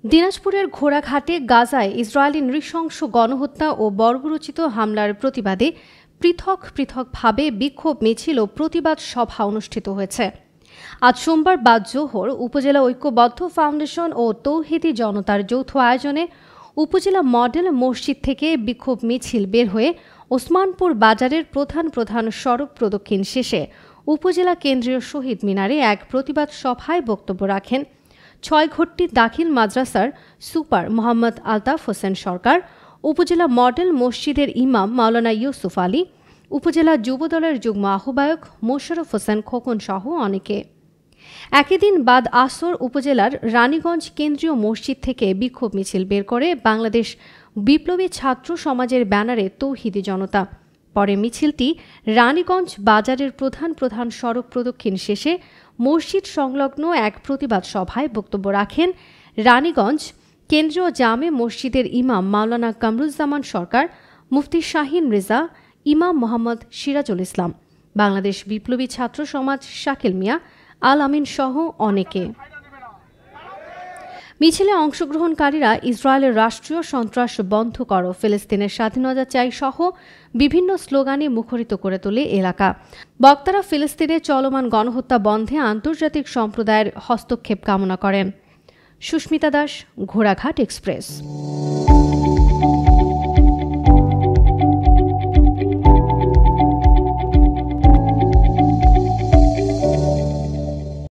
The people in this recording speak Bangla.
দিনাজপুরের ঘোড়াঘাটে গাজায় ইসরায়েলি নৃশংস গণহত্যা ও বর্বরোচিত হামলার প্রতিবাদে পৃথকভাবে বিক্ষোভ মিছিল ও প্রতিবাদ সভা অনুষ্ঠিত হয়েছে। আজ সোমবার বাদ জোহর উপজেলা ঐক্যবদ্ধ ফাউন্ডেশন ও তৌহিদি জনতার যৌথ আয়োজনে উপজেলা মডেল মসজিদ থেকে বিক্ষোভ মিছিল বের হয়ে ওসমানপুর বাজারের প্রধান সড়ক প্রদক্ষিণ শেষে উপজেলা কেন্দ্রীয় শহীদ মিনারে এক প্রতিবাদ সভায় বক্তব্য রাখেন ছয়ঘট্টি দাখিল মাদ্রাসার সুপার মোহাম্মদ আলতাফ হোসেন সরকার, উপজেলা মডেল মসজিদের ইমাম মাওলানা ইউসুফ আলী, উপজেলা যুবদলের যুগ্ম আহ্বায়ক মোশাররফ হোসেন খোকন সহ অনেকে। একই দিন বাদ আসর উপজেলার রানীগঞ্জ কেন্দ্রীয় মসজিদ থেকে বিক্ষোভ মিছিল বের করে বাংলাদেশ বিপ্লবী ছাত্র সমাজের ব্যানারে তৌহিদি জনতা। পরে মিছিলটি রানীগঞ্জ বাজারের প্রধান সড়ক প্রদক্ষিণ শেষে মসজিদ সংলগ্ন এক প্রতিবাদ সভায় বক্তব্য রাখেন রানীগঞ্জ কেন্দ্রীয় জামে মসজিদের ইমাম মাওলানা কামরুজ্জামান সরকার, মুফতি শাহিন রেজা, ইমাম মোহাম্মদ সিরাজুল ইসলাম, বাংলাদেশ বিপ্লবী ছাত্র সমাজ শাকিল মিয়া, আল আমিন সহ অনেকে। মিছিলে অংশগ্রহণকারীরা ইসরায়েলের রাষ্ট্রীয় সন্ত্রাস বন্ধ করো, ফিলিস্তিনের স্বাধীনতা চাই সহ বিভিন্ন স্লোগানে মুখরিত করে তোলে এলাকা। বক্তারা ফিলিস্তিনে চলমান গণহত্যা বন্ধে আন্তর্জাতিক সম্প্রদায়ের হস্তক্ষেপ কামনা করেন। সুস্মিতা দাস, ঘোড়াঘাট এক্সপ্রেস।